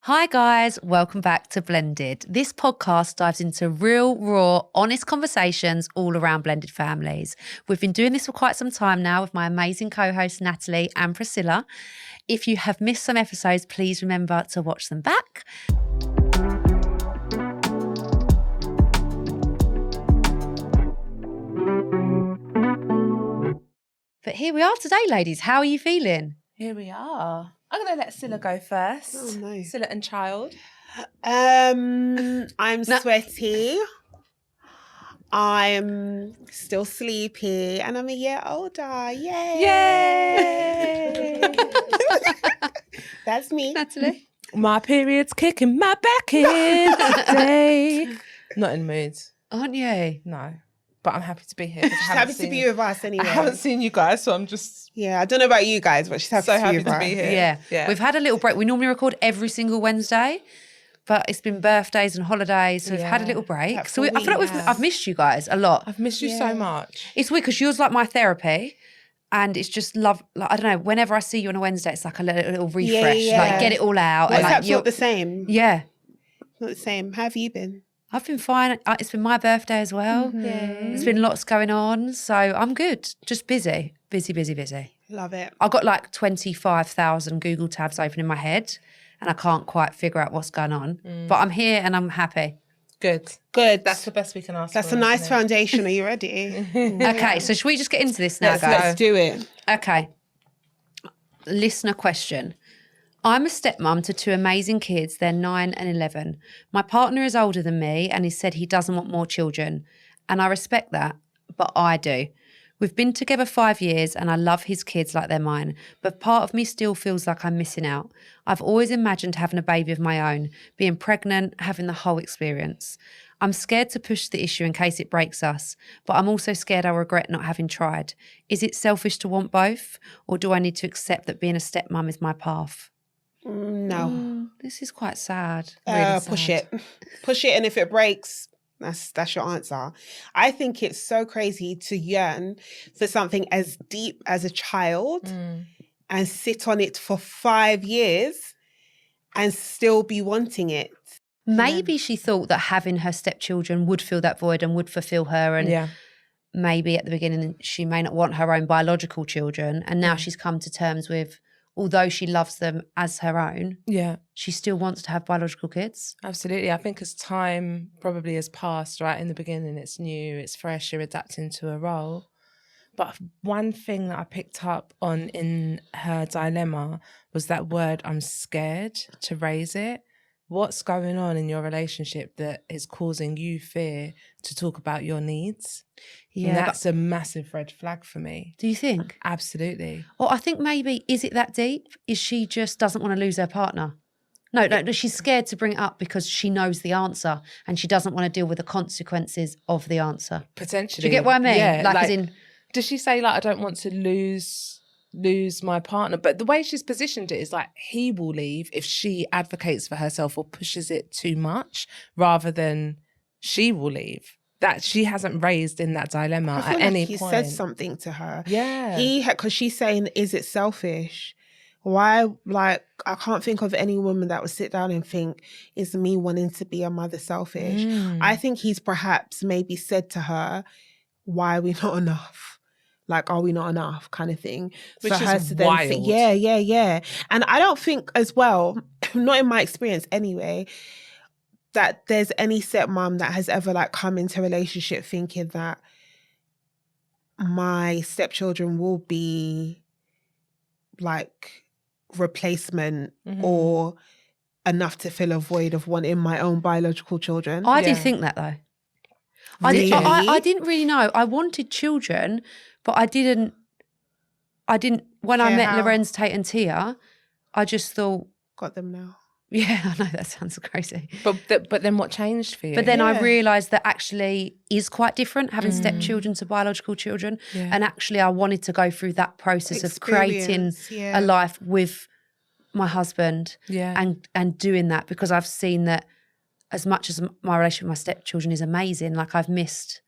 Hi guys, welcome back to Blended. This podcast dives into real, raw, honest conversations all around blended families. We've been doing this for quite some time now with my amazing co-hosts Natalie and Priscilla. If you have missed some episodes, please remember to watch them back. But here we are today, ladies. How are you feeling? Here we are. I'm going to let Cilla go first. Oh, no. Cilla and child. I'm sweaty. I'm still sleepy. And I'm a year older. Yay! Yay! That's me. Natalie? My period's kicking my back in today. Not in the mood. Aren't you? No. But I'm happy to be here. She's happy to be with us anyway. I haven't seen you guys, so I'm just Yeah, I don't know about you guys, but she's happy so to happy be with to us. be here. Yeah. We've had a little break. We normally record every single Wednesday, but it's been birthdays and holidays, so we've had a little break. Like So I feel like have. I've missed you guys a lot. I've missed you so much. It's weird because yours like my therapy, and it's just love. Like, I don't know. Whenever I see you on a Wednesday, it's like a little refresh. yeah. Like get it all out. Well, and like it's not the same. yeah. Not the same. How have you been? I've been fine. It's been my birthday as well. There's been lots going on, so I'm good. Just busy. Love it. I've got like 25,000 Google tabs open in my head, and I can't quite figure out what's going on. But I'm here and I'm happy. Good. Good. That's the best we can ask That's for. a nice isn't it? foundation. Are you ready? Okay, so should we just get into this now, guys? Let's do it. Okay. Listener question. I'm a stepmom to two amazing kids. They're 9 and 11. My partner is older than me and he said he doesn't want more children. And I respect that, but I do. We've been together 5 years and I love his kids like they're mine, but part of me still feels like I'm missing out. I've always imagined having a baby of my own, being pregnant, having the whole experience. I'm scared to push the issue in case it breaks us, but I'm also scared I'll regret not having tried. Is it selfish to want both, or do I need to accept that being a stepmom is my path? No. This is quite sad. Push it. Push it, and if it breaks, that's your answer. I think it's so crazy to yearn for something as deep as a child and sit on it for 5 years and still be wanting it. Maybe she thought that having her stepchildren would fill that void and would fulfill her. And maybe at the beginning she may not want her own biological children. And now she's come to terms with, although she loves them as her own, she still wants to have biological kids. Absolutely. I think as time probably has passed, right, in the beginning it's new, it's fresh, you're adapting to a role. But one thing that I picked up on in her dilemma was that word, I'm scared to raise it. What's going on in your relationship that is causing you fear to talk about your needs? Yeah, and that's a massive red flag for me. Do you think? Absolutely. Or I think maybe, is it that deep? Is she just doesn't want to lose her partner? No, she's scared to bring it up because she knows the answer and she doesn't want to deal with the consequences of the answer. Potentially. Do you get what I mean? Yeah. Like as in, does she say like, I don't want to lose my partner? But the way she's positioned it is like he will leave if she advocates for herself or pushes it too much, rather than she will leave. That she hasn't raised in that dilemma I feel at any he point. said something to her. Yeah. Because she's saying, is it selfish? Why, like, I can't think of any woman that would sit down and think, is me wanting to be a mother selfish? I think he's perhaps maybe said to her, why are we not enough? Like, are we not enough kind of thing? Which for her is to then wild. think, yeah. And I don't think as well, not in my experience anyway, that there's any stepmom that has ever like come into a relationship thinking that my stepchildren will be like replacement or enough to fill a void of wanting my own biological children. I did think that though. Really? I didn't really know. I wanted children, but I didn't, when I Care met how? Lorenz, Tate and Tia, I just thought, Got them now. yeah, I know that sounds crazy. But then what changed for you? But then I realised that actually is quite different, having stepchildren to biological children. Yeah. And actually I wanted to go through that process of creating Experience, yeah. a life with my husband Yeah. and doing that, because I've seen that as much as my relationship with my stepchildren is amazing, like I've missed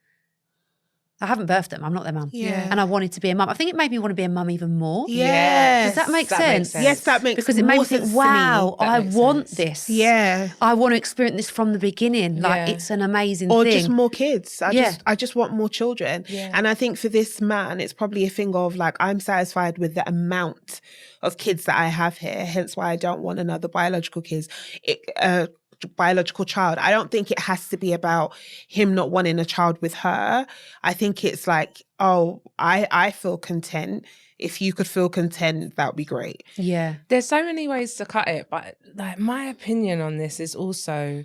I haven't birthed them. I'm not their mum. Yeah. And I wanted to be a mum. I think it made me want to be a mum even more. Yes. Does that make sense? Yes, that makes because it made more me think, sense to wow, me. I makes want sense. this. Yeah. I want to experience this from the beginning. Like Yeah. it's an amazing Or thing. just more kids. Yeah. I just want more children. Yeah. And I think for this man, it's probably a thing of like, I'm satisfied with the amount of kids that I have here. Hence why I don't want another biological biological child. I don't think it has to be about him not wanting a child with her. I think it's like, oh, I feel content. If you could feel content, that would be great. Yeah. There's so many ways to cut it, but like my opinion on this is also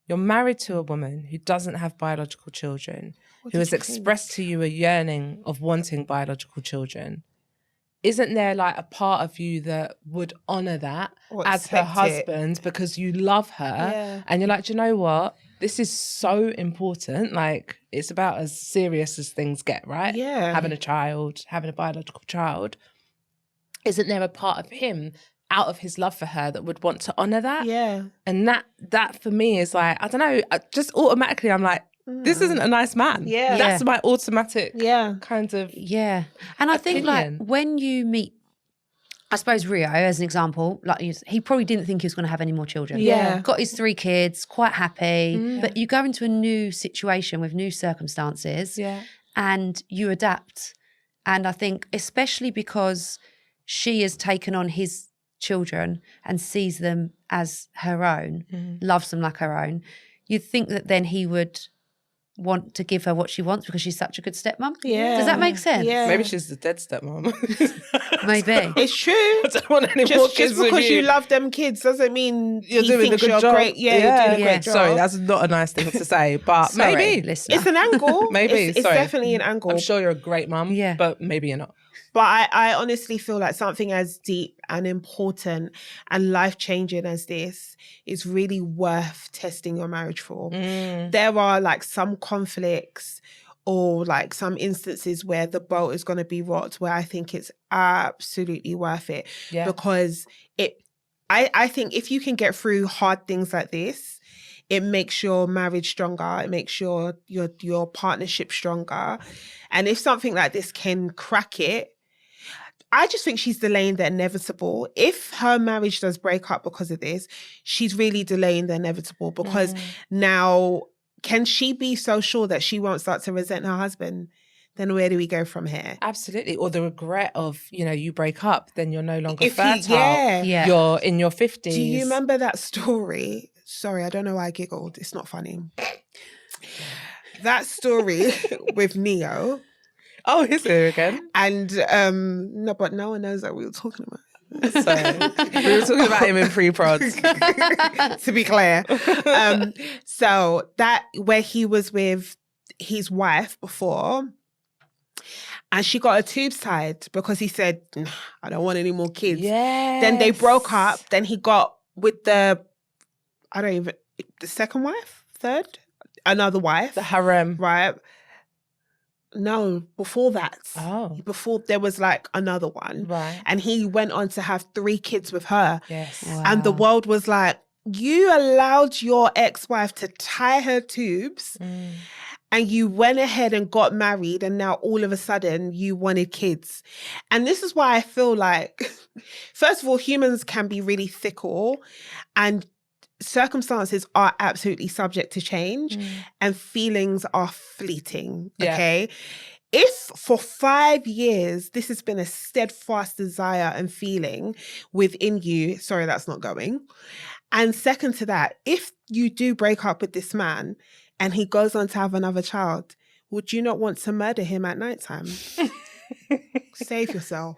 you're married to a woman who doesn't have biological children, who has expressed to you a yearning of wanting biological children. Isn't there like a part of you that would honour that Or as her expect it. husband because you love her? Yeah. And you're like, do you know what? This is so important. Like, it's about as serious as things get, right? Yeah. Having a child, having a biological child. Isn't there a part of him out of his love for her that would want to honour that? Yeah. And that for me is like, I don't know, just automatically I'm like, this isn't a nice man. Yeah. That's my automatic Yeah. kind of Yeah. And I think like opinion. when you meet, I suppose Rio as an example, like he probably didn't think he was going to have any more children. Yeah. Got his 3 kids, quite happy. But you go into a new situation with new circumstances and you adapt. And I think especially because she has taken on his children and sees them as her own, loves them like her own, you'd think that then he would want to give her what she wants because she's such a good stepmom. Yeah. Does that make sense? Yeah. maybe she's the dead stepmom. Maybe. It's true. I don't want any more Just kids with because you love them kids doesn't mean You're he doing a thinks good you're job. great. Yeah, you're doing a great job. Sorry, that's not a nice thing to say, but Sorry, maybe. listener. It's an angle. Maybe, It's sorry. definitely an angle. I'm sure you're a great mum, but maybe you're not. But I honestly feel like something as deep and important and life-changing as this is really worth testing your marriage for. There are like some conflicts or like some instances where the boat is going to be rocked where I think it's absolutely worth it. Yeah. Because I think if you can get through hard things like this, it makes your marriage stronger. It makes your partnership stronger. And if something like this can crack it, I just think she's delaying the inevitable. If her marriage does break up because of this, she's really delaying the inevitable because now, can she be so sure that she won't start to resent her husband? Then where do we go from here? Absolutely. Or the regret of, you break up, then you're no longer If he- fertile. Yeah. You're in your 50s. Do you remember that story? Sorry, I don't know why I giggled. It's not funny. That story with Neo. Oh, he's here again. And no, but no one knows that we were talking about it. So we were talking about him in pre-prods. To be clear. So that where he was with his wife before, and she got her tubes tied because he said, "Nah, I don't want any more kids." Yeah. Then they broke up. Then he got with the second wife, third, another wife. The harem. Right. No, before that. Oh. Before there was like another one. Right. And he went on to have 3 kids with her. Yes. Wow. And the world was like, you allowed your ex-wife to tie her tubes and you went ahead and got married and now all of a sudden you wanted kids. And this is why I feel like, first of all, humans can be really fickle and circumstances are absolutely subject to change and feelings are fleeting, okay? If for 5 years this has been a steadfast desire and feeling within you, sorry, that's not going. And second to that, if you do break up with this man and he goes on to have another child, would you not want to murder him at nighttime? Save yourself.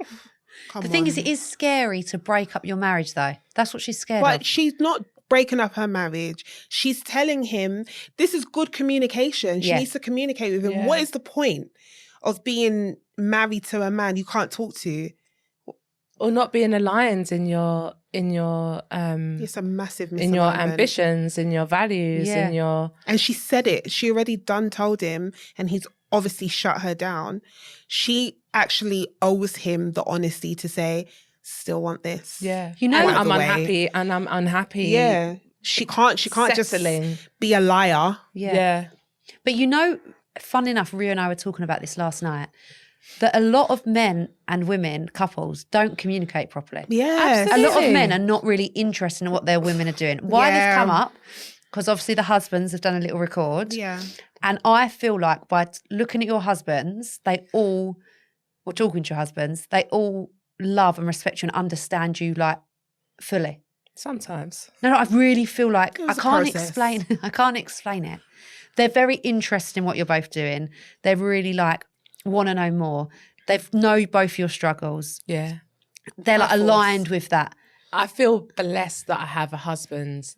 Come The thing on. is, it is scary to break up your marriage, though. That's what she's scared But of. she's not breaking up her marriage. She's telling him this is good communication. She Yeah. needs to communicate with him. Yeah. What is the point of being married to a man you can't talk to? Or not being aligned in your It's a massive misalignment. in your ambitions, in your values, Yeah. in your And she said it. She already told him, and he's obviously shut her down. She actually owes him the honesty to say, still want this. You know, and Walk I'm away. unhappy and I'm unhappy. Yeah. She can't just Settling. be a liar. Yeah. Yeah. But you know, fun enough, Ria and I were talking about this last night, that a lot of men and women, couples, don't communicate properly. Yes. A lot of men are not really interested in what their women are doing. Why this come up? Because obviously the husbands have done a little record. Yeah. And I feel like by looking at your husbands, or talking to your husbands, they all love and respect you and understand you like fully. Sometimes. No, I really feel like I a can't process. explain it. They're very interested in what you're both doing. They're really like want to know more. They know both your struggles. Yeah. They're like aligned with that. I feel blessed that I have a husband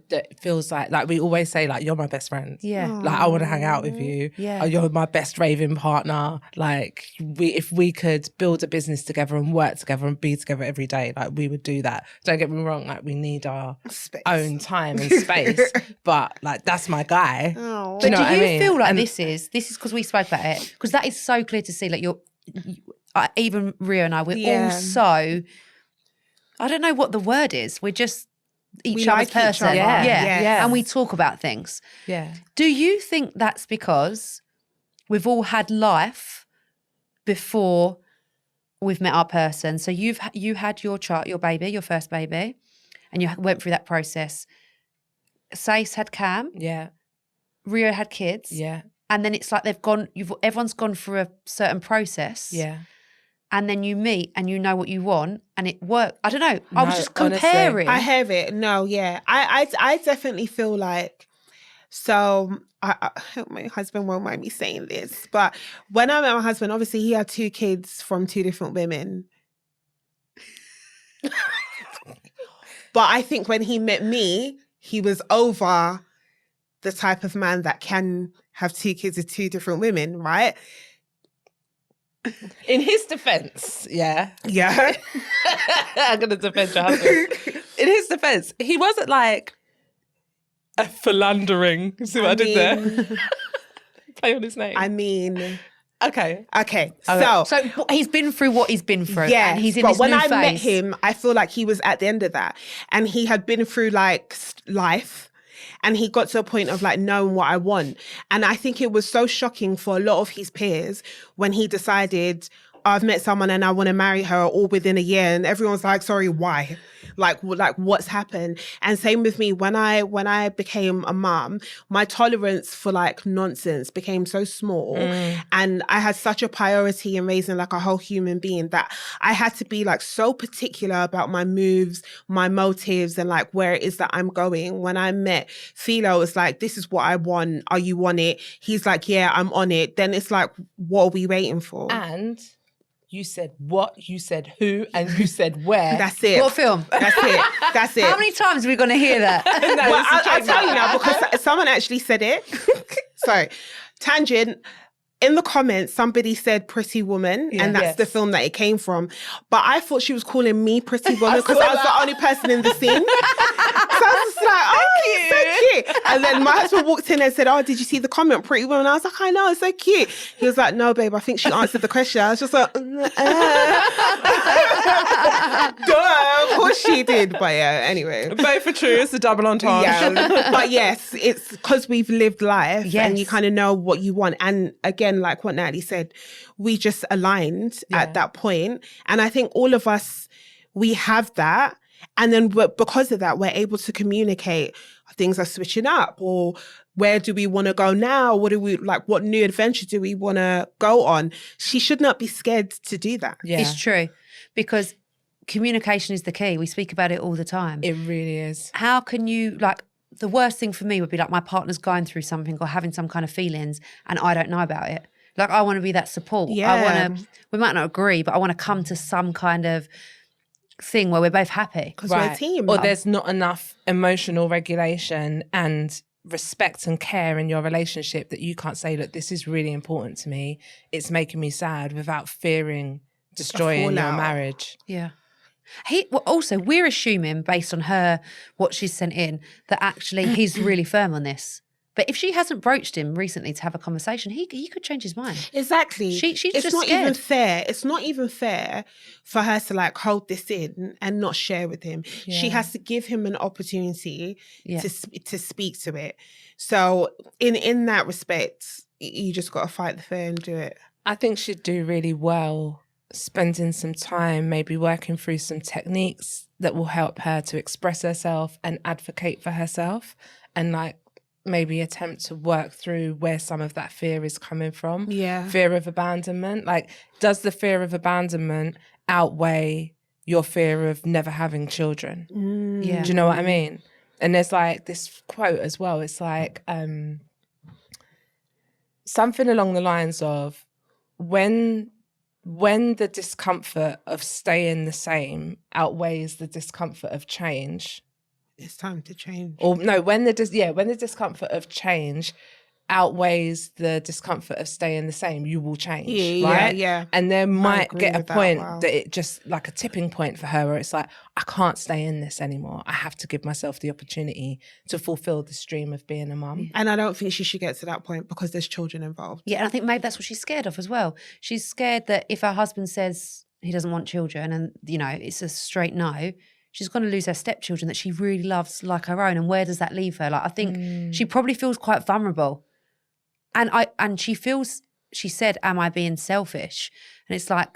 that feels like we always say, like, you're my best friend. Yeah. Like, I want to hang out with you. Yeah. Oh, you're my best raving partner. Like, if we could build a business together and work together and be together every day, like, we would do that. Don't get me wrong, like, we need our own time and space. But, like, that's my guy. Oh. But do what I you mean? feel like this is because we spoke about it? Because that is so clear to see. Like even Ria and I, we're all so. I don't know what the word is. We're just each other's person. Yeah. And we talk about things. Yeah. Do you think that's because we've all had life before we've met our person? So you had your baby, your first baby, and you went through that process. Sace had Cam. Yeah. Rio had kids. Yeah. And then it's like everyone's gone through a certain process. Yeah. And then you meet and you know what you want and it worked. I don't know. I was No, just comparing. I have it. No, yeah. I definitely feel like, so I hope my husband won't mind me saying this, but when I met my husband, obviously he had 2 kids from 2 different women. But I think when he met me, he was over the type of man that can have 2 kids with 2 different women, right? In his defense, yeah. Yeah. I'm going to defend your husband. In his defense, he wasn't like a philandering. See what I did there? Play on his name. I mean... Okay. So he's been through what he's been through. Yeah, and he's in but this when new I met phase. him, I feel like he was at the end of that, and he had been through like life, and he got to a point of like knowing what I want. And I think it was so shocking for a lot of his peers when he decided, I've met someone and I want to marry her all within a year, and everyone's like, sorry, why? Like what's happened? And same with me, when I became a mom, my tolerance for like nonsense became so small, and I had such a priority in raising like a whole human being that I had to be like so particular about my moves, my motives, and like where it is that I'm going. When I met Philo, it's like, this is what I want. Are you on it? He's like, yeah, I'm on it. Then it's like, what are we waiting for? And you said what, you said who, and you said where. That's it. What film? That's it. How many times are we going to hear that? Well, I'll tell you now, because someone actually said it. Sorry. Tangent. In the comments, somebody said Pretty Woman, and that's the film that it came from. But I thought she was calling me Pretty Woman because I was the only person in the scene. So I was just like, oh, it's so cute. And then my husband walked in and said, oh, did you see the comment, Pretty Woman? I was like, I know, it's so cute. He was like, no, babe, I think she answered the question. I was just like, duh, of course she did. But yeah, anyway. Both are true. It's a double entendre. Yeah, but yes, it's because we've lived life and you kind of know what you want. And again, like what Natalie said, we just aligned at that point. And I think all of us, we have that. And then because of that, we're able to communicate. Things are switching up, or where do we want to go now? What new adventure do we want to go on? She should not be scared to do that. Yeah. It's true, because communication is the key. We speak about it all the time. It really is. How can you, like, the worst thing for me would be like my partner's going through something or having some kind of feelings and I don't know about it. Like, I want to be that support. Yeah. We might not agree, but I want to come to some kind of thing where we're both happy. Because we're a team. Or there's not enough emotional regulation and respect and care in your relationship that you can't say, look, this is really important to me. It's making me sad, without fearing destroying your marriage. Yeah. Also, we're assuming based on her, what she's sent in, that actually he's really firm on this. But if she hasn't broached him recently to have a conversation, he could change his mind. Exactly. She's it's just not scared. even fair. It's not even fair for her to like hold this in and not share with him. Yeah. She has to give him an opportunity to speak to it. So in that respect, you just got to fight the fear and do it. I think she'd do really well spending some time, maybe working through some techniques that will help her to express herself and advocate for herself, and like maybe attempt to work through where some of that fear is coming from. Yeah. Fear of abandonment. Like, does the fear of abandonment outweigh your fear of never having children? Yeah. Do you know what I mean? And there's like this quote as well. It's like something along the lines of, when the discomfort of staying the same outweighs the discomfort of change, It's time to change. or no, when the discomfort of change outweighs the discomfort of staying the same, you will change, right? Yeah. And there might agree get a with that, point wow. that it just like a tipping point for her where it's like, I can't stay in this anymore. I have to give myself the opportunity to fulfill the dream of being a mum. And I don't think she should get to that point because there's children involved. Yeah, and I think maybe that's what she's scared of as well. She's scared that if her husband says he doesn't want children and, you know, it's a straight no, she's going to lose her stepchildren that she really loves like her own. And where does that leave her? Like, I think she probably feels quite vulnerable. And she said, am I being selfish? And it's like,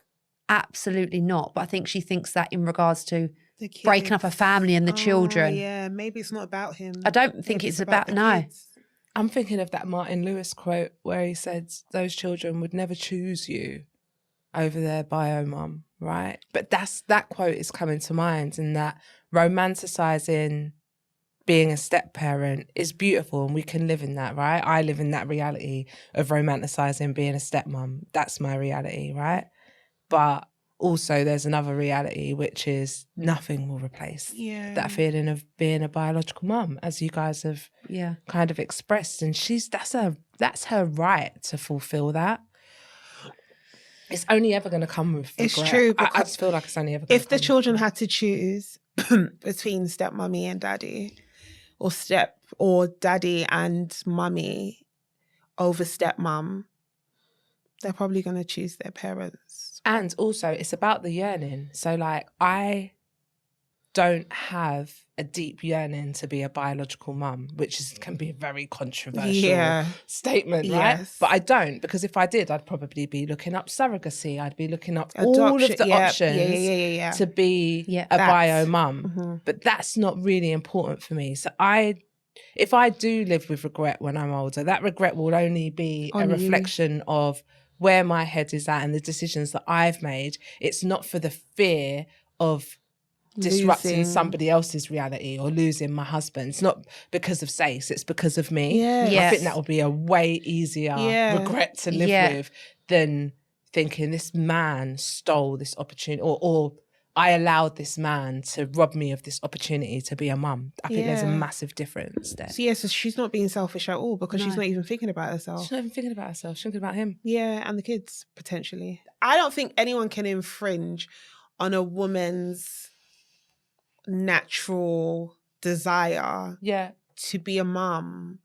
absolutely not. But I think she thinks that in regards to The kids. breaking up her family and the children. Yeah, maybe it's not about him. I don't think Maybe it's about, the no. kids. I'm thinking of that Martin Lewis quote where he said, those children would never choose you over their bio mum, right? But that quote is coming to mind, and that romanticizing being a step parent is beautiful, and we can live in that, right? I live in that reality of romanticizing being a stepmom. That's my reality, right? But also there's another reality, which is nothing will replace that feeling of being a biological mum, as you guys have kind of expressed. And that's her right to fulfill that. It's only ever going to come with regret. It's true. I just feel like it's only ever going to If the children had to choose between stepmummy and daddy, or daddy and mummy over stepmum, they're probably going to choose their parents. And also, it's about the yearning. So, like, I don't have a deep yearning to be a biological mum, which can be a very controversial statement, right? Yes. But I don't, because if I did, I'd probably be looking up surrogacy. I'd be looking up all of the options to be a bio mum. But that's not really important for me. So if I do live with regret when I'm older, that regret will only be a reflection of where my head is at and the decisions that I've made. It's not for the fear of disrupting somebody else's reality or losing my husband. It's not because of Sace, it's because of me. I think that would be a way easier regret to live with than thinking this man stole this opportunity or I allowed this man to rob me of this opportunity to be a mum. I think there's a massive difference there. So she's not being selfish at all because she's not even thinking about herself. She's not even thinking about herself. She's thinking about him. Yeah, and the kids, potentially. I don't think anyone can infringe on a woman's natural desire to be a mum.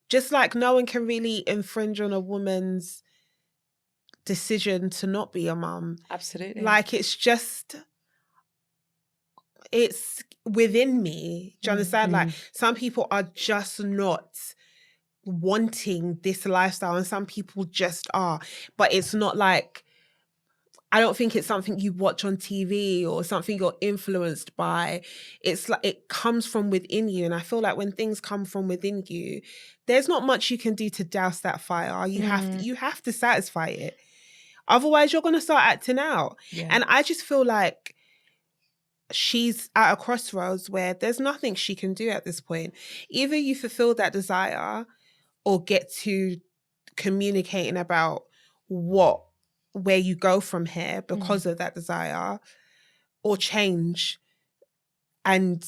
Just like no one can really infringe on a woman's decision to not be a mum. Absolutely. Like it's within me. Do you understand? Like some people are just not wanting this lifestyle and some people just are. But it's not like, I don't think it's something you watch on TV or something you're influenced by. It's like it comes from within you. And I feel like when things come from within you, there's not much you can do to douse that fire. You have to satisfy it. Otherwise, you're going to start acting out. Yeah. And I just feel like she's at a crossroads where there's nothing she can do at this point. Either you fulfill that desire or get to communicating about where you go from here because of that desire, or change and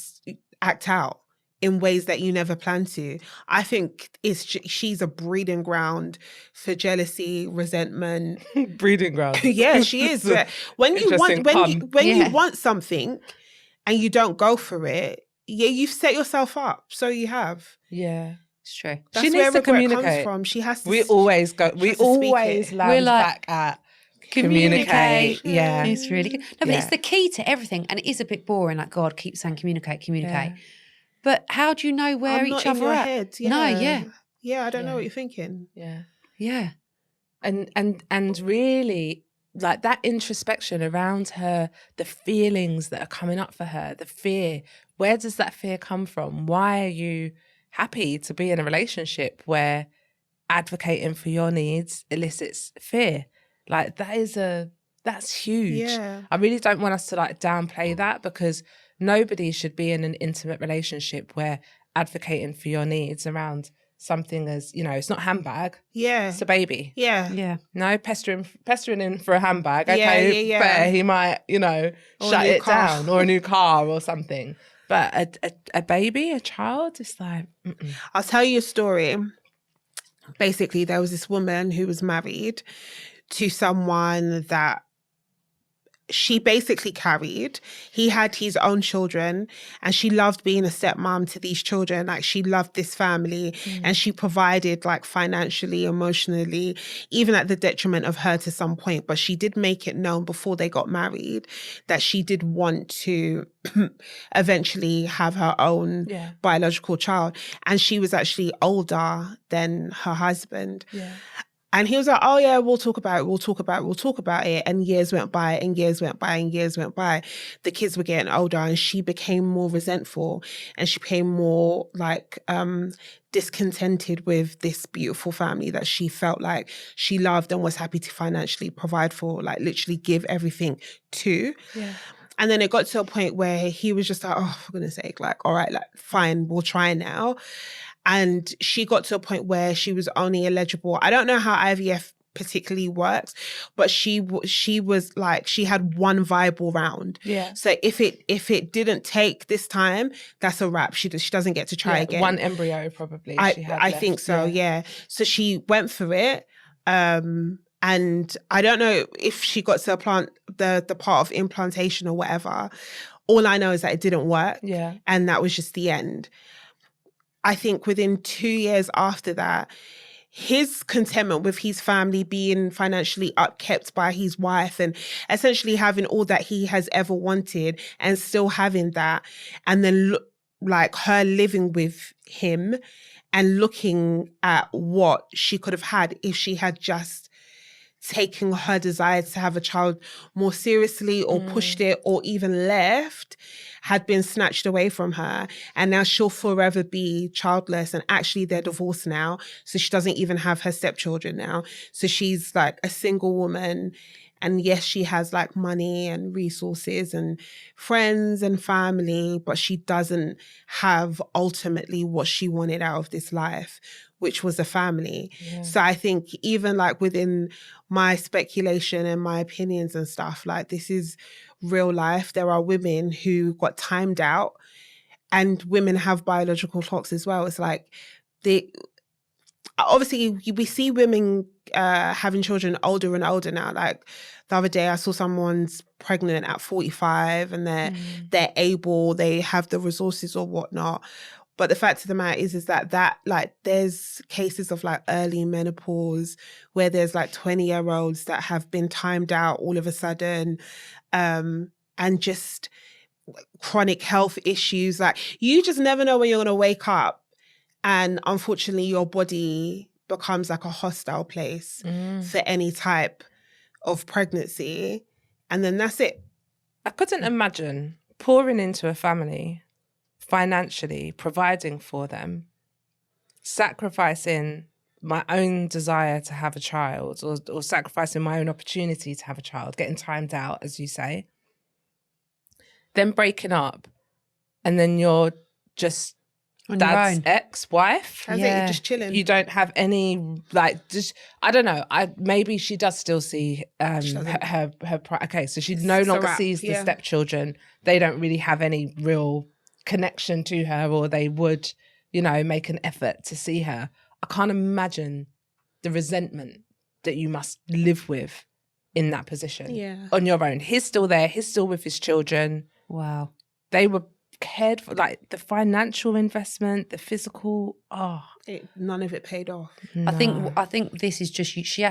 act out in ways that you never planned to. I think she's a breeding ground for jealousy, resentment. Breeding ground. Yeah, she is. When you want something and you don't go for it, you've set yourself up. So you have. Yeah. It's true. That's she needs where to communicate. comes from. She has to. We always land back at communicate. Yeah. It's really good. No, but it's the key to everything. And it is a bit boring. Like, God, keep saying communicate. Yeah. But how do you know where each other are? Head. Yeah. No, Yeah, I don't know what you're thinking. Yeah. Yeah. And really, like, that introspection around her, the feelings that are coming up for her, the fear, where does that fear come from? Why are you happy to be in a relationship where advocating for your needs elicits fear? Like, that's huge. Yeah. I really don't want us to like downplay that, because nobody should be in an intimate relationship where advocating for your needs around something as, you know, it's not a handbag, Yeah. it's a baby. Yeah. Yeah. No, pestering him for a handbag. Yeah, Okay, yeah, yeah. fair. He might, you know, Or a shut new it car. down, or a new car or something. But a baby, a child, it's like, mm-mm. I'll tell you a story. Basically, there was this woman who was married to someone that she basically carried. He had his own children, and she loved being a stepmom to these children. Like, she loved this family, and she provided, like, financially, emotionally, even at the detriment of her to some point. But she did make it known before they got married that she did want to eventually have her own biological child. And she was actually older than her husband. Yeah. And he was like, oh yeah, we'll talk about it. And years went by and years went by and years went by. The kids were getting older, and she became more resentful, and she became more like discontented with this beautiful family that she felt like she loved and was happy to financially provide for, like literally give everything to. Yeah. And then it got to a point where he was just like, oh, for goodness sake, like, all right, like, fine, we'll try now. And she got to a point where she was only eligible. I don't know how IVF particularly works, but she was like, she had one viable round. Yeah. So if it didn't take this time, that's a wrap. She doesn't get to try again. One embryo probably. I think so. Yeah. So she went for it. And I don't know if she got to the part of implantation or whatever. All I know is that it didn't work. Yeah. And that was just the end. I think within 2 years after that, his contentment with his family being financially upkept by his wife and essentially having all that he has ever wanted and still having that, and then like her living with him and looking at what she could have had if she had just taken her desire to have a child more seriously, or pushed it, or even left, had been snatched away from her. And now she'll forever be childless. And actually they're divorced now. So she doesn't even have her stepchildren now. So she's like a single woman. And yes, she has like money and resources and friends and family, but she doesn't have ultimately what she wanted out of this life, which was a family. Yeah. So I think even like within my speculation and my opinions and stuff, like, this is real life. There are women who got timed out, and women have biological clocks as well. It's like obviously we see women having children older and older now. Like the other day I saw someone's pregnant at 45 and they're able, they have the resources or whatnot. But the fact of the matter is that like there's cases of like early menopause where there's like 20-year-olds that have been timed out all of a sudden, and just chronic health issues. Like, you just never know when you're going to wake up, and unfortunately your body becomes like a hostile place for any type of pregnancy, and then that's it. I couldn't imagine pouring into a family, financially providing for them, sacrificing my own desire to have a child, or sacrificing my own opportunity to have a child, getting timed out, as you say, then breaking up, and then you're just on dad's your own That's ex-wife. it, you're just chilling. You don't have any, like, just, I don't know. Maybe she does still see her okay, so she no longer sees the stepchildren. They don't really have any real connection to her, or they would, you know, make an effort to see her. I can't imagine the resentment that you must live with in that position on your own. He's still there. He's still with his children. Wow. They were cared for, like the financial investment, the physical. None of it paid off. No. I think this is just, you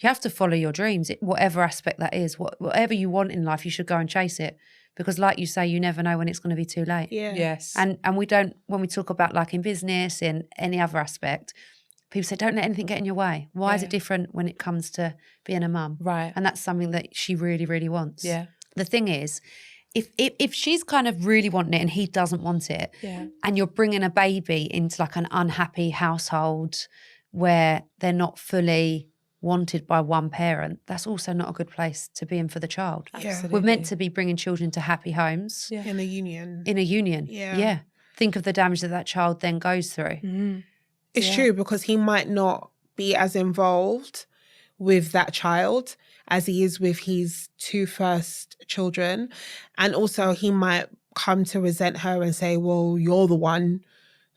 have to follow your dreams, whatever aspect that is. Whatever you want in life, you should go and chase it. Because like you say, you never know when it's going to be too late. Yeah. Yes. And we don't, when we talk about like in business, in any other aspect, people say, don't let anything get in your way. Why is Yeah. it different when it comes to being a mum? Right. And that's something that she really, really wants. Yeah. The thing is, if she's kind of really wanting it and he doesn't want it, Yeah. and you're bringing a baby into like an unhappy household where they're not fully wanted by one parent, that's also not a good place to be in for the child. Absolutely. We're meant to be bringing children to happy homes Yeah. In a union. in a union. Yeah. Think of the damage that child then goes through. Mm. It's Yeah. true, because he might not be as involved with that child as he is with his 2 first children. And also he might come to resent her and say, well, you're the one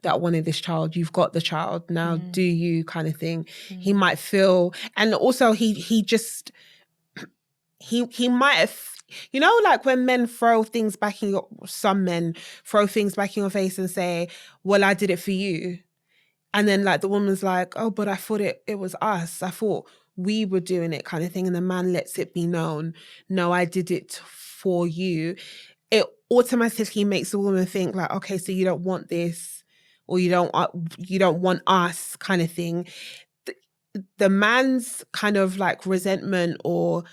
that wanted this child. You've got the child. Now do you, kind of thing. He might feel, and also he just, he might have, you know, like when men throw things back in your, some men throw things back in your face and say, well, I did it for you. And then like the woman's like, oh, but I thought it was us. I thought we were doing it, kind of thing. And the man lets it be known, no, I did it for you. It automatically makes the woman think like, okay, so you don't want this, or you don't want us, kind of thing. The man's kind of like resentment or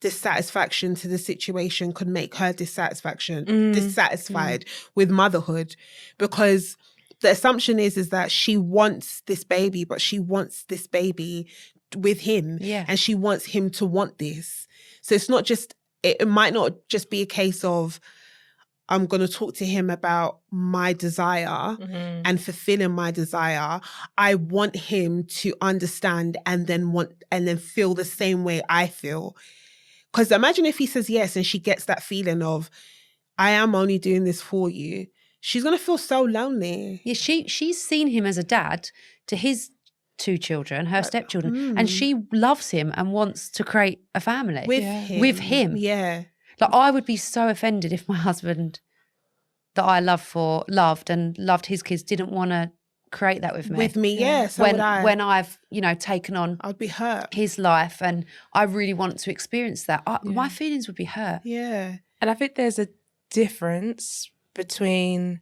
dissatisfaction to the situation could make her dissatisfied with motherhood, because the assumption is that she wants this baby, but she wants this baby with him, and she wants him to want this. So it's not just, it might not just be a case of, I'm going to talk to him about my desire and fulfilling my desire. I want him to understand and then feel the same way I feel. Because imagine if he says yes and she gets that feeling of, I am only doing this for you. She's going to feel so lonely. Yeah, she's seen him as a dad to his 2 children, her stepchildren, and she loves him and wants to create a family with him. Yeah. Like, I would be so offended if my husband that I loved his kids didn't want to create that with me. With me, yeah. So when would I. when I've, taken on I'd be hurt. his life and I really want to experience that, my feelings would be hurt. Yeah. And I think there's a difference between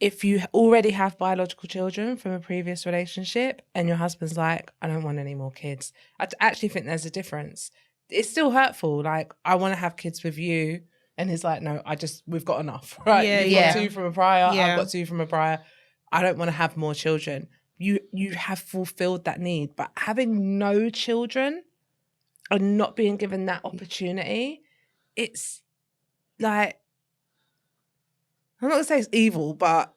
if you already have biological children from a previous relationship and your husband's like, I don't want any more kids. I actually think there's a difference. It's still hurtful. Like, I want to have kids with you. And he's like, no, we've got enough, right? Yeah, You've got 2 from a prior. Yeah. I've got 2 from a prior. I don't want to have more children. You have fulfilled that need. But having no children and not being given that opportunity, it's like, I'm not going to say it's evil, but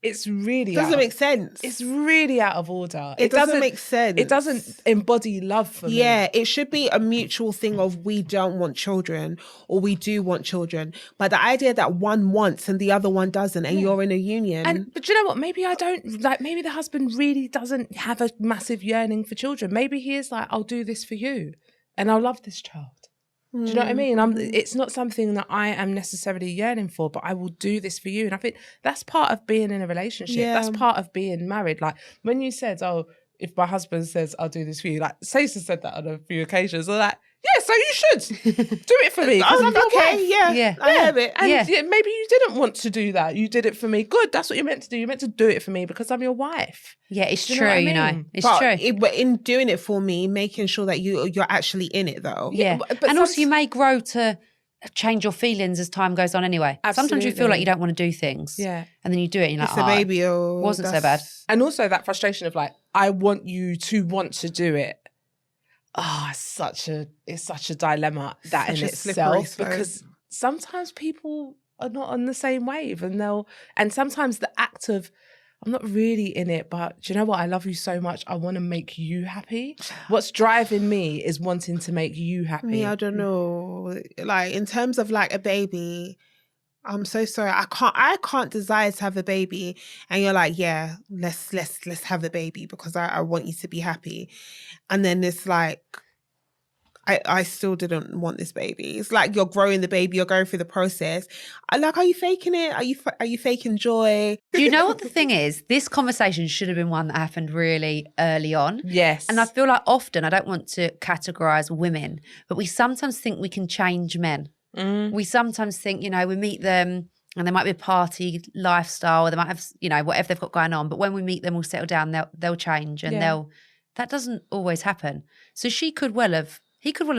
it's really Doesn't make sense. It's really out of order. It doesn't make sense. It doesn't embody love for me. Yeah, it should be a mutual thing of we don't want children or we do want children. But the idea that one wants and the other one doesn't, and you're in a union. But you know what? Maybe I don't, like, maybe the husband really doesn't have a massive yearning for children. Maybe he is like, I'll do this for you and I'll love this child. Do you know what I mean? It's not something that I am necessarily yearning for, but I will do this for you. And I think that's part of being in a relationship. Yeah. That's part of being married. Like, when you said, oh, if my husband says, I'll do this for you, like, Stacey said that on a few occasions. I'm like, yeah, so you should do it for me. 'Cause I'm your wife. Yeah, I have it. And maybe you didn't want to do that. You did it for me. Good. That's what you're meant to do. You're meant to do it for me because I'm your wife. Yeah, it's Do you true, know what I mean? It's But true. but in doing it for me, making sure that you're actually in it though. Yeah. but And also you may grow to change your feelings as time goes on anyway. Sometimes you feel like you don't want to do things. Yeah. And then you do it and you're like, It's a baby. Oh, wasn't so bad. And also that frustration of like, I want you to want to do it. Oh, it's such a dilemma that Such in a slippery itself, slope. because sometimes people are not on the same wave and sometimes the act of, I'm not really in it, but do you know what? I love you so much. I want to make you happy. What's driving me is wanting to make you happy. Me, I don't know. Like in terms of like a baby, I'm so sorry. I can't desire to have a baby, and you're like, yeah, let's have a baby because I want you to be happy, and then it's like, I still didn't want this baby. It's like you're growing the baby, you're going through the process. Are you faking it? Are you faking joy? Do you know what the thing is? This conversation should have been one that happened really early on. Yes. And I feel like often, I don't want to categorize women, but we sometimes think we can change men. We sometimes think, we meet them and they might be a party lifestyle, or they might have, you know, whatever they've got going on. But when we meet them, we'll settle down, they'll change, and that doesn't always happen. So he could well have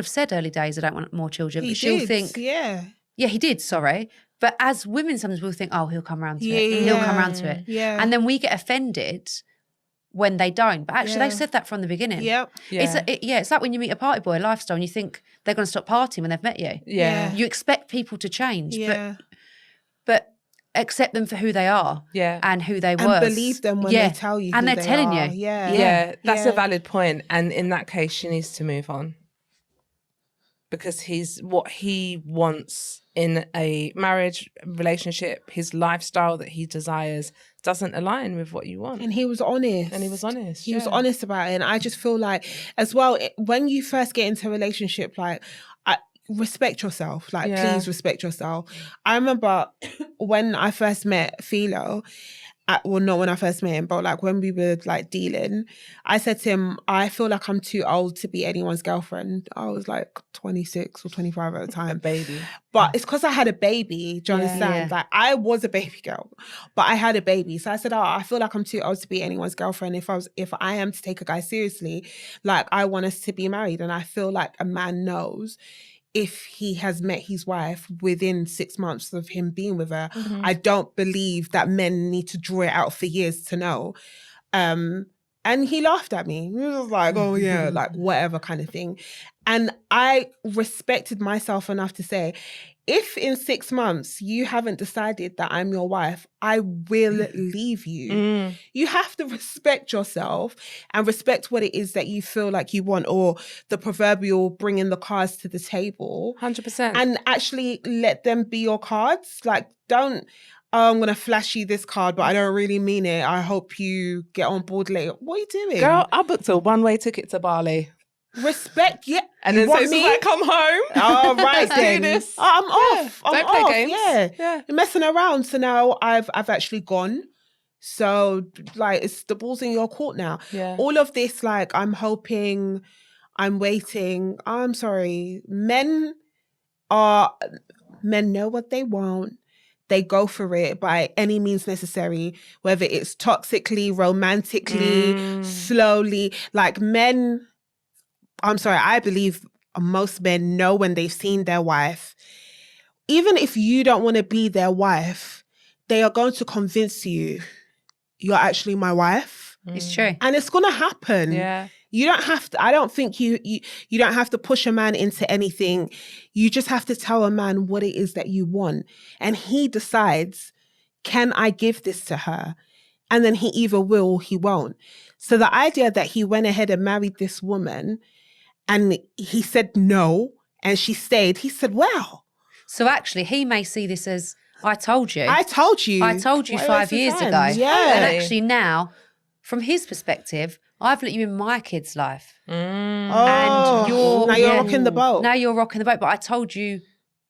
said early days, I don't want more children, but she'll think, yeah, he did, sorry. But as women, sometimes we'll think, oh, he'll come around to it. He'll come around to it. Yeah. And then we get offended when they don't. But actually, they said that from the beginning. Yep. Yeah. It's like when you meet a party boy, a lifestyle, and you think they're going to stop partying when they've met you. Yeah. You expect people to change, Yeah. but accept them for who they are and who they were. And believe them when they tell you and who they're they telling are. you. Yeah. That's a valid point. And in that case, she needs to move on. Because what he wants in a marriage relationship, his lifestyle that he desires, doesn't align with what you want. And he was honest. He was honest about it. And I just feel like, as well, when you first get into a relationship, like, respect yourself. Like, please respect yourself. I remember when I first met Philo, well, not when I first met him, but like when we were like dealing, I said to him, I feel like I'm too old to be anyone's girlfriend. I was like 26 or 25 at the time. Baby. But it's because I had a baby. Do you understand? Like, I was a baby girl, but I had a baby. So I said, I feel like I'm too old to be anyone's girlfriend. If I am to take a guy seriously, like, I want us to be married. And I feel like a man knows if he has met his wife within 6 months of him being with her. I don't believe that men need to draw it out for years to know. And he laughed at me. He was like, oh yeah, like whatever kind of thing. And I respected myself enough to say, if in 6 months you haven't decided that I'm your wife, I will leave you. You have to respect yourself and respect what it is that you feel like you want, or the proverbial bringing the cards to the table. 100%. And actually let them be your cards. Like, don't, I'm going to flash you this card, but I don't really mean it. I hope you get on board later. What are you doing? Girl, I booked a one-way ticket to Bali. Respect, and then say, like, come home. Oh, right. Let's do this. I'm off. I'm Don't play off. games. Yeah. You're messing around. So now I've actually gone. So like, it's the ball's in your court now. Yeah. All of this, like, I'm hoping, I'm waiting. I'm sorry. Men know what they want. They go for it by any means necessary, whether it's toxically, romantically, slowly. Like, men, I'm sorry, I believe most men know when they've seen their wife. Even if you don't want to be their wife, they are going to convince you, you're actually my wife. It's true. And it's going to happen. Yeah. You don't have to, I don't think you don't have to push a man into anything. You just have to tell a man what it is that you want. And he decides, can I give this to her? And then he either will or he won't. So the idea that he went ahead and married this woman and he said no, and she stayed, he said, wow. So actually, he may see this as, I told you. I told you. 5 years ago. Yeah. And actually now, from his perspective, I've let you in my kid's life. Oh, and now you're rocking the boat. Now you're rocking the boat, but I told you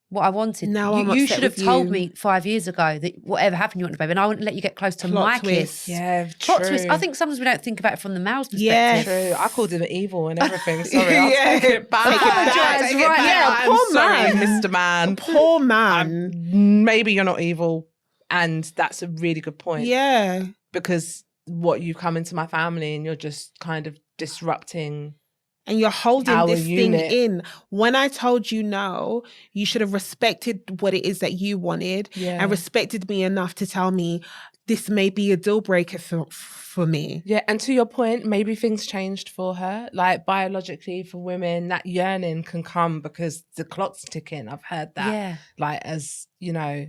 what I wanted. Now I'm you upset should have with told you. me 5 years ago that whatever happened, you wanted a baby, and I wouldn't let you get close to Plot my twist. kids. Yeah, Plot true. twist. I think sometimes we don't think about it from the male's perspective. Yes. True. I called him evil and everything. Sorry, I'll Yeah. take it back. Take it back. Take Take it it back. back. Yeah, I'm poor sorry, man. Mr. Man. Poor man. Maybe you're not evil. And that's a really good point. Yeah. Because you come into my family and you're just kind of disrupting. And you're holding Our this unit. thing in. When I told you no, you should have respected what it is that you wanted and respected me enough to tell me this may be a deal breaker for me. Yeah, and to your point, maybe things changed for her. Like, biologically, for women, that yearning can come because the clock's ticking. I've heard that. Yeah. Like, as, you know,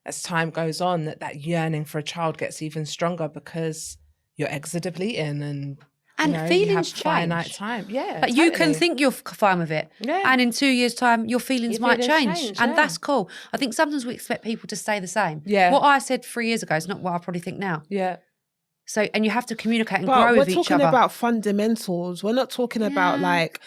as time goes on, that yearning for a child gets even stronger because your eggs are depleting and you know, feelings you have change. finite time. Yeah, But you can think you're fine with it. Yeah. And in 2 years' time, your feelings Your might feelings change. change, And yeah. that's cool. I think sometimes we expect people to stay the same. Yeah. What I said 3 years ago is not what I probably think now. Yeah. So, and you have to communicate and But grow we're with each talking other. about fundamentals. We're not talking about like,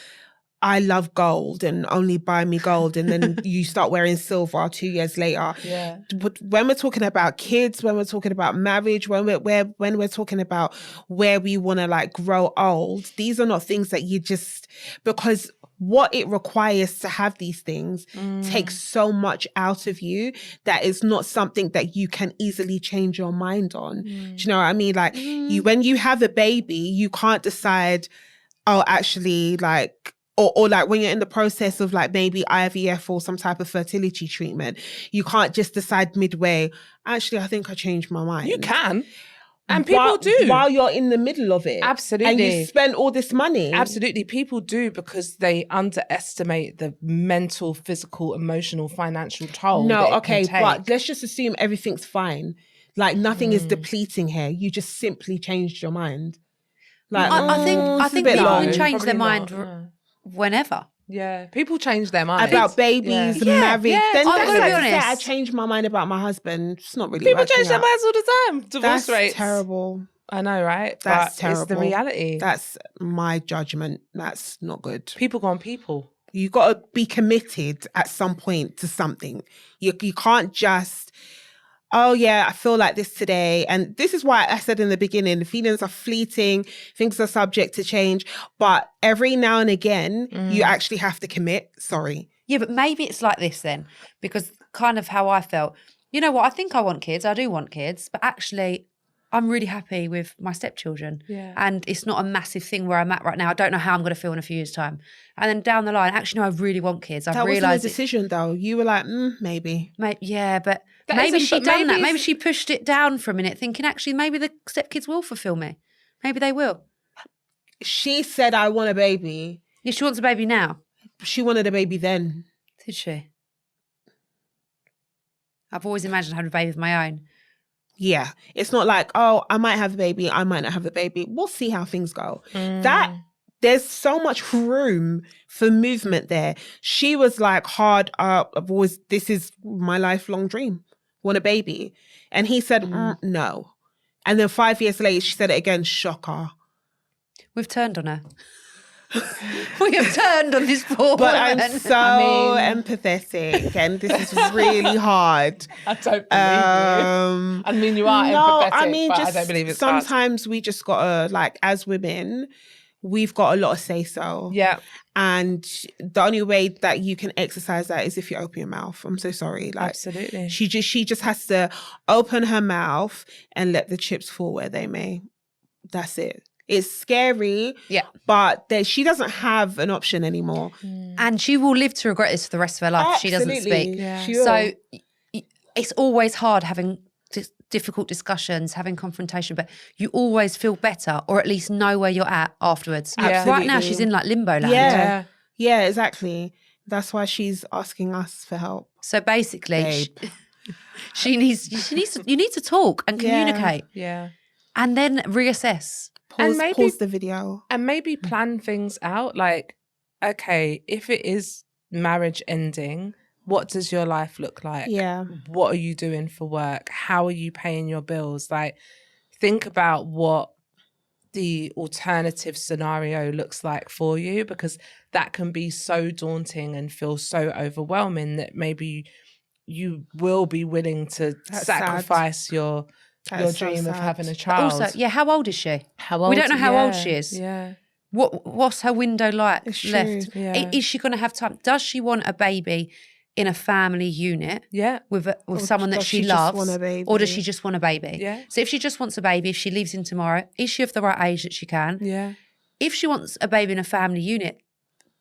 I love gold and only buy me gold, and then you start wearing silver 2 years later. Yeah. But when we're talking about kids, when we're talking about marriage, when we're talking about where we want to like grow old, these are not things that you just, because what it requires to have these things takes so much out of you that it's not something that you can easily change your mind on. Do you know what I mean? Like when you have a baby, you can't decide, oh, actually, like, or like when you're in the process of like maybe IVF or some type of fertility treatment, you can't just decide midway, actually, I think I changed my mind. You can. And people do. While you're in the middle of it. Absolutely. And you spend all this money. Absolutely. People do because they underestimate the mental, physical, emotional, financial toll. No, okay, but let's just assume everything's fine. Like nothing is depleting here. You just simply changed your mind. Like I think people can change their mind whenever. Yeah, people change their mind about babies, marriage. Then I'm gonna be honest. I changed my mind about my husband. It's not really. People change their minds all the time. Divorce rates. That's terrible. I know, right? That's terrible. It's the reality. That's my judgment. That's not good. People go on people. You got to be committed at some point to something. You can't just, oh yeah, I feel like this today. And this is why I said in the beginning, the feelings are fleeting, things are subject to change. But every now and again, you actually have to commit. Sorry. Yeah, but maybe it's like this then, because kind of how I felt. You know what? I think I want kids. I do want kids. But actually, I'm really happy with my stepchildren. Yeah. And it's not a massive thing where I'm at right now. I don't know how I'm going to feel in a few years' time. And then down the line, actually, no, I really want kids. I've realised that wasn't a decision, though. You were like, maybe. Yeah, but maybe she done that. Maybe she pushed it down for a minute, thinking, actually, maybe the stepkids will fulfil me. Maybe they will. She said, I want a baby. Yeah, she wants a baby now. She wanted a baby then. Did she? I've always imagined having a baby of my own. Yeah. It's not like, oh, I might have a baby, I might not have a baby. We'll see how things go. There's so much room for movement there. She was like hard up. This is my lifelong dream. Want a baby. And he said, no. And then 5 years later, she said it again, shocker. We've turned on her. We have turned on this poor But woman. I'm so empathetic, and this is really hard. I don't believe you. I mean, you are empathetic, but I don't believe it's sometimes hard. We just gotta, like, as women, we've got a lot of say-so. Yeah. And the only way that you can exercise that is if you open your mouth. I'm so sorry. Like, absolutely. She just has to open her mouth and let the chips fall where they may. That's it. It's scary, but she doesn't have an option anymore. And she will live to regret this for the rest of her life if she doesn't speak. Yeah. So it's always hard having difficult discussions, having confrontation, but you always feel better or at least know where you're at afterwards. Absolutely. Right now she's in like limbo land. Yeah, exactly. That's why she's asking us for help. So basically, you need to talk and communicate. Yeah. And then reassess. Pause the video. And maybe plan things out. Like, okay, if it is marriage ending, what does your life look like? Yeah. What are you doing for work? How are you paying your bills? Like, think about what the alternative scenario looks like for you, because that can be so daunting and feel so overwhelming that maybe you will be willing to sacrifice your dream of having a child. Also, how old is she? We don't know how old she is. Yeah. What's her window like left? Yeah. Is she going to have time? Does she want a baby in a family unit? Yeah. With someone that she loves, or does she just want a baby? Yeah. So if she just wants a baby, if she leaves in tomorrow, is she of the right age that she can? Yeah. If she wants a baby in a family unit,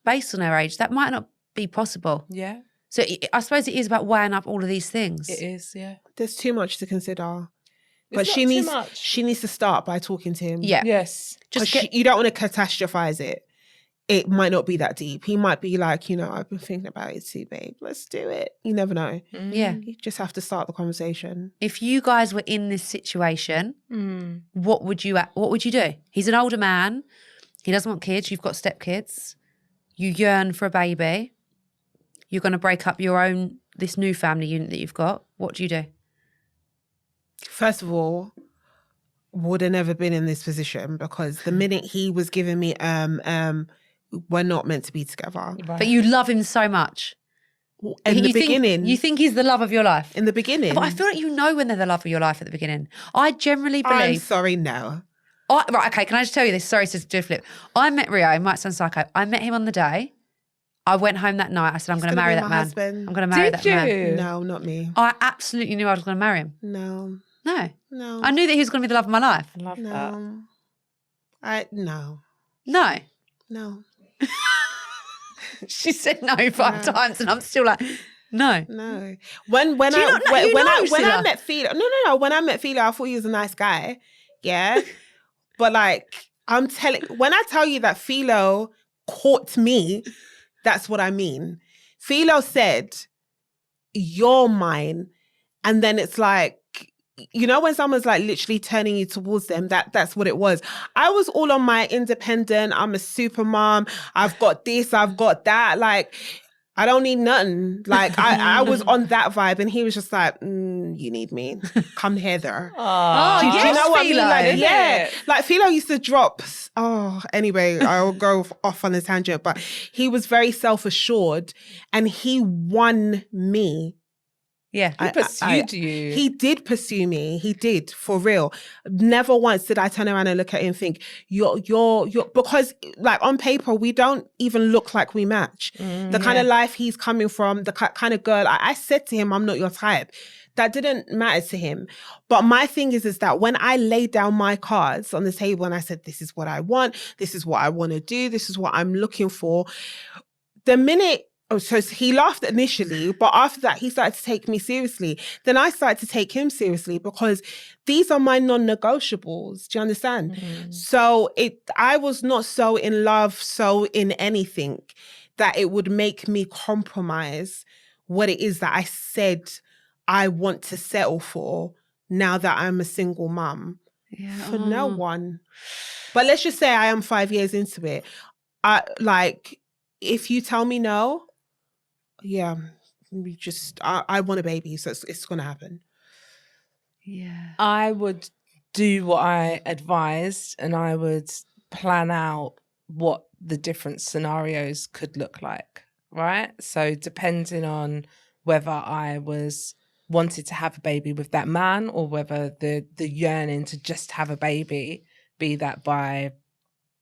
based on her age, that might not be possible. Yeah. So I suppose it is about weighing up all of these things. It is. Yeah. There's too much to consider. But It's she not too needs to start by talking to him. Yeah. Yes. You don't want to catastrophize it. It might not be that deep. He might be like, I've been thinking about it too, babe. Let's do it. You never know. Yeah. You just have to start the conversation. If you guys were in this situation, what would you do? He's an older man. He doesn't want kids. You've got stepkids. You yearn for a baby. You're going to break up this new family unit that you've got. What do you do? First of all, would have never been in this position, because the minute he was giving me, we're not meant to be together. Right. But you love him so much. In the beginning. You think he's the love of your life. In the beginning. But I feel like when they're the love of your life at the beginning. I generally believe. I'm sorry, no. Right, okay, can I just tell you this? Sorry to do a flip. I met Rio, it might sound psycho. I met him on the day I went home that night. I said, I'm going to marry that man. Husband. I'm going to marry Did that you? man. No, not me. I absolutely knew I was going to marry him. No. No. No. I knew that he was going to be the love of my life. I love that. No. No. No. No. She said no 5 times and I'm still like, no. No. When Do you not know- you know, I Cilla? met Philo, no. When I met Philo, I thought he was a nice guy. Yeah. But like, when I tell you that Philo caught me, that's what I mean. Philo said, "You're mine," and then it's like, you know, when someone's like literally turning you towards them, that's what it was. I was all on my independent. I'm a super mom. I've got this. I've got that. Like, I don't need nothing. Like, I was on that vibe, and he was just like, you need me. Come hither. Oh, Do you know what I mean? Philo. Like, yeah. Like, Philo used to drop. Oh, anyway, I'll go off on a tangent, but he was very self-assured, and he won me. Yeah. He pursued you. He did pursue me. He did, for real. Never once did I turn around and look at him and think, you're because like on paper, we don't even look like we match. The kind of life he's coming from, the kind of girl, I said to him, I'm not your type. That didn't matter to him. But my thing is that when I laid down my cards on the table and I said, this is what I want, this is what I want to do, this is what I'm looking for, the minute. Oh, so he laughed initially, but after that, he started to take me seriously. Then I started to take him seriously because these are my non-negotiables. Do you understand? Mm-hmm. So I was not so in love, so in anything that it would make me compromise what it is that I said I want to settle for now that I'm a single mum. Yeah. For no one. But let's just say I am 5 years into it. If you tell me no, yeah, I want a baby, so it's going to happen. Yeah. I would do what I advised, and I would plan out what the different scenarios could look like, right? So depending on whether I wanted to have a baby with that man or whether the yearning to just have a baby, be that by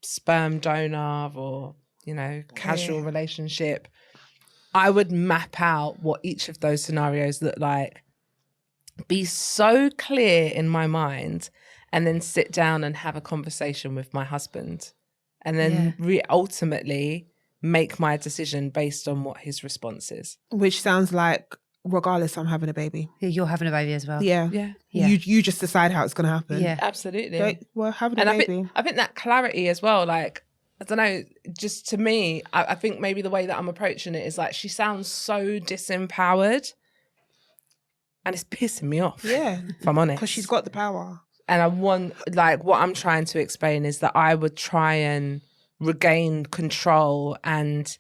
sperm donor or, you know, casual relationship, I would map out what each of those scenarios look like, be so clear in my mind, and then sit down and have a conversation with my husband, and then ultimately make my decision based on what his response is. Which sounds like, regardless, I'm having a baby. Yeah, you're having a baby as well. Yeah. You just decide how it's going to happen. Yeah, absolutely. Having a baby. I think that clarity as well, like, I don't know, just to me, I think maybe the way that I'm approaching it is like, she sounds so disempowered and it's pissing me off. Yeah. If I'm honest. Because she's got the power. And I want, like, what I'm trying to explain is that I would try and regain control and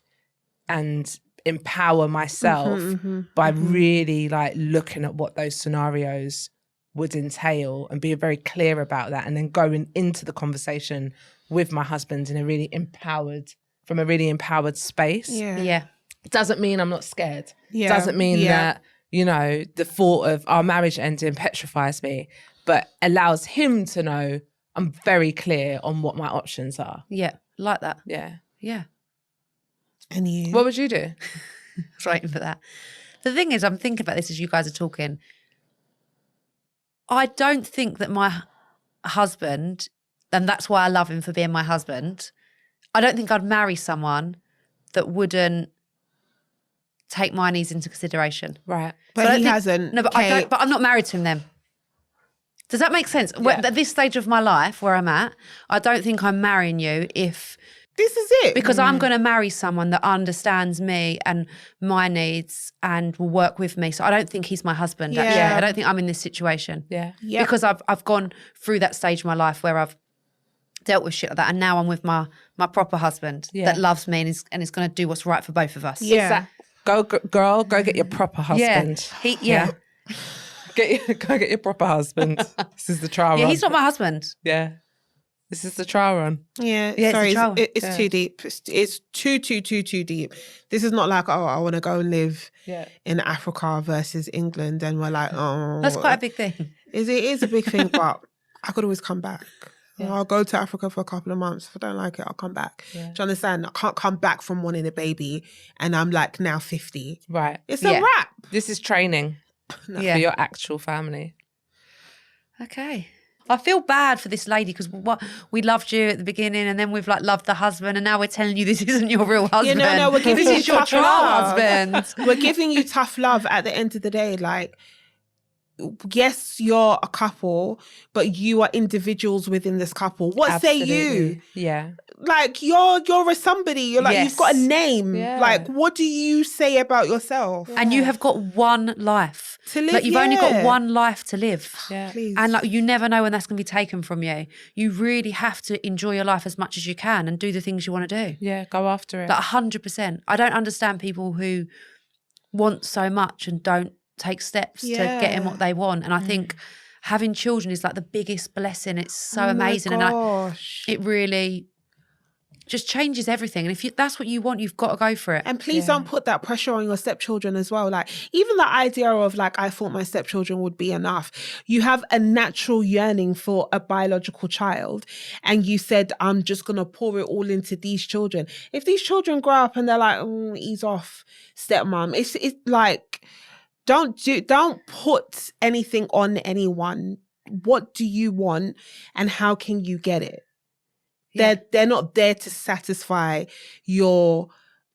empower myself by really like looking at what those scenarios would entail and being very clear about that, and then going into the conversation with my husband in a really empowered space. Yeah. Doesn't mean I'm not scared. Yeah. Doesn't mean that, you know, the thought of our marriage ending petrifies me, but allows him to know I'm very clear on what my options are. Yeah. Like that. Yeah. Yeah. And you? What would you do? I was waiting for that. The thing is, I'm thinking about this as you guys are talking. I don't think that my husband, and that's why I love him for being my husband, I don't think I'd marry someone that wouldn't take my needs into consideration. Right. But he hasn't. No, but I don't. But I'm not married to him then. Does that make sense? Yeah. At this stage of my life where I'm at, I don't think I'm marrying you if... This is it. Because I'm going to marry someone that understands me and my needs and will work with me. So I don't think he's my husband, actually. I don't think I'm in this situation. Yeah. Yep. Because I've gone through that stage of my life where I've dealt with shit like that, and now I'm with my proper husband that loves me and is going to do what's right for both of us. Yeah. Go get your proper husband. Yeah. Go get your proper husband. This is the trial run. Yeah, he's not my husband. Yeah. This is the trial run. Yeah, sorry, it's it's too deep. It's too deep. This is not like, I want to go and live in Africa versus England, and we're like, That's quite a big thing. It is a big thing, but I could always come back. I'll go to Africa for a couple of months. If I don't like it, I'll come back. Yeah. Do you understand? I can't come back from wanting a baby and I'm like now 50. Right. It's a wrap. This is training for your actual family. Okay. I feel bad for this lady because we loved you at the beginning and then we've like loved the husband and now we're telling you this isn't your real husband. Yeah, no, we're giving this you is your tough trial love. husband. We're giving you tough love at the end of the day. Like, yes, you're a couple, but you are individuals within this couple. What say you? Yeah. Like, you're a somebody. You're like, you've got a name. Yeah. Like, what do you say about yourself? And you have got one life To live, Like you've only got one life to live. Yeah. Please. And like you never know when that's going to be taken from you. You really have to enjoy your life as much as you can and do the things you want to do. Yeah, go after it. Like 100%. I don't understand people who want so much and don't take steps to getting what they want. And I think having children is like the biggest blessing. It's so amazing. My And gosh. it really just changes everything. And if that's what you want, you've got to go for it. And please don't put that pressure on your stepchildren as well. Like, even the idea of like, I thought my stepchildren would be enough. You have a natural yearning for a biological child. And you said, I'm just going to pour it all into these children. If these children grow up and they're like, ease off, stepmom. It's like, don't put anything on anyone. What do you want and how can you get it? They're not there to satisfy your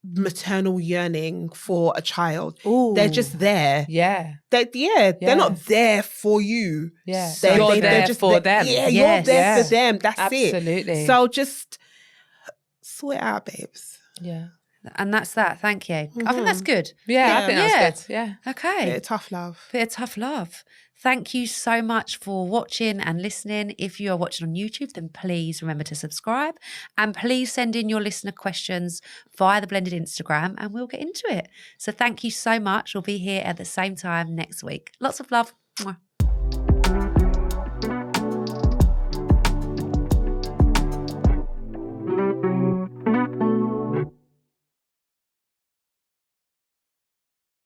maternal yearning for a child. Ooh. They're just there. Yeah. They're not there for you. Yeah. They're there just for them. Yeah, Yes. you're there for them. That's it. Absolutely. So just sort it out, babes. Yeah. And that's that. Thank you. I think that's good. Yeah, I think that's good. Yeah. Okay. Bit of tough love. Bit of tough love. Thank you so much for watching and listening. If you are watching on YouTube, then please remember to subscribe and please send in your listener questions via the Blended Instagram and we'll get into it. So thank you so much. We'll be here at the same time next week. Lots of love. Mwah.